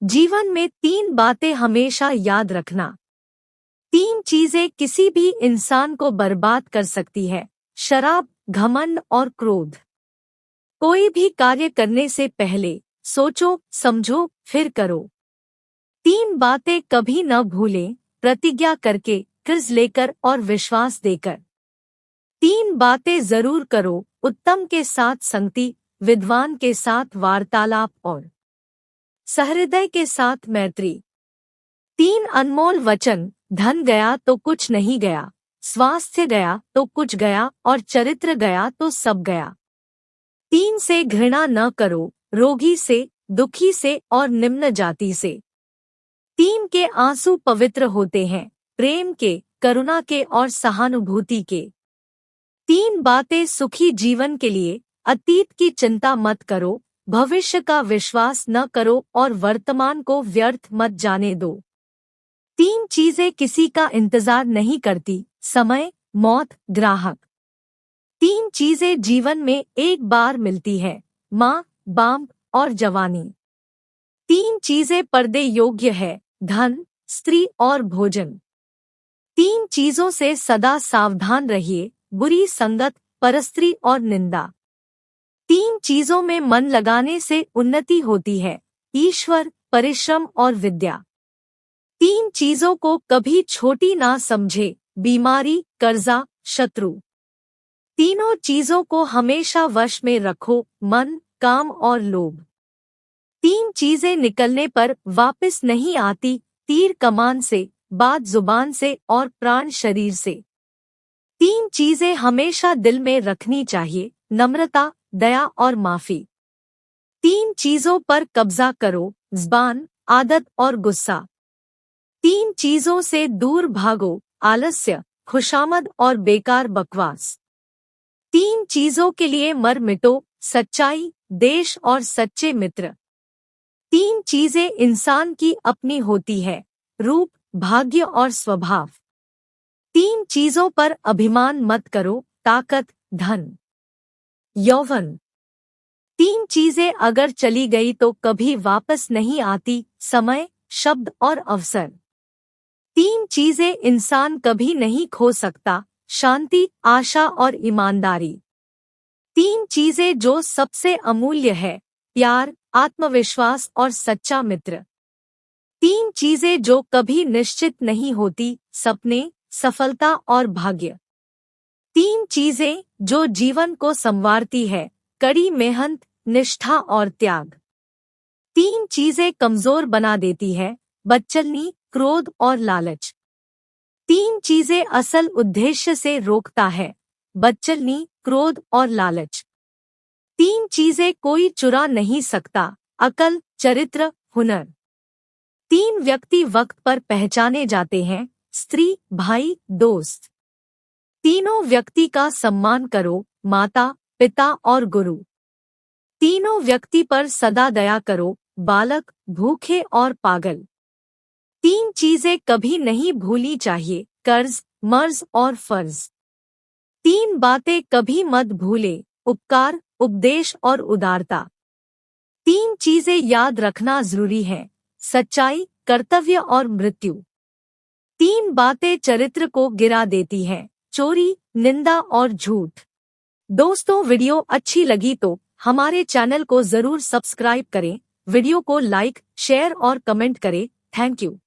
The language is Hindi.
जीवन में 3 बातें हमेशा याद रखना। 3 चीजें किसी भी इंसान को बर्बाद कर सकती है: शराब, घमंड और क्रोध। कोई भी कार्य करने से पहले सोचो, समझो, फिर करो। 3 बातें कभी न भूलें: प्रतिज्ञा करके, कर्ज लेकर और विश्वास देकर। 3 बातें जरूर करो: उत्तम के साथ संगति, विद्वान के साथ वार्तालाप और सहृदय के साथ मैत्री। 3 अनमोल वचन: धन गया तो कुछ नहीं गया, स्वास्थ्य गया तो कुछ गया और चरित्र गया तो सब गया। 3 से घृणा न करो: रोगी से, दुखी से और निम्न जाति से। 3 के आंसू पवित्र होते हैं: प्रेम के, करुणा के और सहानुभूति के। 3 बातें सुखी जीवन के लिए: अतीत की चिंता मत करो, भविष्य का विश्वास न करो और वर्तमान को व्यर्थ मत जाने दो। 3 चीजें किसी का इंतजार नहीं करती: समय, मौत, ग्राहक। 3 चीजें जीवन में एक बार मिलती है: माँ, बाप और जवानी। 3 चीजें पर्दे योग्य है: धन, स्त्री और भोजन। 3 चीजों से सदा सावधान रहिए: बुरी संगत, परस्त्री और निंदा। 3 चीजों में मन लगाने से उन्नति होती है: ईश्वर, परिश्रम और विद्या। 3 चीजों को कभी छोटी ना समझे: बीमारी, कर्जा, शत्रु। तीनों चीजों को हमेशा वश में रखो: मन, काम और लोभ। 3 चीजें निकलने पर वापस नहीं आती: तीर कमान से, बात जुबान से और प्राण शरीर से। 3 चीजें हमेशा दिल में रखनी चाहिए: नम्रता, दया और माफी। 3 चीजों पर कब्जा करो: ज़बान, आदत और गुस्सा। 3 चीजों से दूर भागो: आलस्य, खुशामद और बेकार बकवास। 3 चीजों के लिए मर मिटो: सच्चाई, देश और सच्चे मित्र। 3 चीजें इंसान की अपनी होती है: रूप, भाग्य और स्वभाव। 3 चीजों पर अभिमान मत करो: ताकत, धन, यौवन। 3 चीजें अगर चली गई तो कभी वापस नहीं आती: समय, शब्द और अवसर। 3 चीजें इंसान कभी नहीं खो सकता: शांति, आशा और ईमानदारी। 3 चीजें जो सबसे अमूल्य है: प्यार, आत्मविश्वास और सच्चा मित्र। 3 चीजें जो कभी निश्चित नहीं होती: सपने, सफलता और भाग्य। 3 चीजें जो जीवन को संवारती है: कड़ी मेहनत, निष्ठा और त्याग। 3 चीजें कमजोर बना देती है: बदचलनी, क्रोध और लालच। 3 चीजें असल उद्देश्य से रोकता है: बदचलनी, क्रोध और लालच। 3 चीजें कोई चुरा नहीं सकता: अकल, चरित्र, हुनर। 3 व्यक्ति वक्त पर पहचाने जाते हैं: स्त्री, भाई, दोस्त। तीनों व्यक्ति का सम्मान करो: माता, पिता और गुरु। तीनों व्यक्ति पर सदा दया करो: बालक, भूखे और पागल। 3 चीजें कभी नहीं भूलनी चाहिए: कर्ज, मर्ज और फर्ज। 3 बातें कभी मत भूले: उपकार, उपदेश और उदारता। 3 चीजें याद रखना जरूरी है: सच्चाई, कर्तव्य और मृत्यु। 3 बातें चरित्र को गिरा देती हैं: चोरी, निंदा और झूठ। दोस्तों, वीडियो अच्छी लगी तो हमारे चैनल को जरूर सब्सक्राइब करें, वीडियो को लाइक, शेयर और कमेंट करें। Thank you.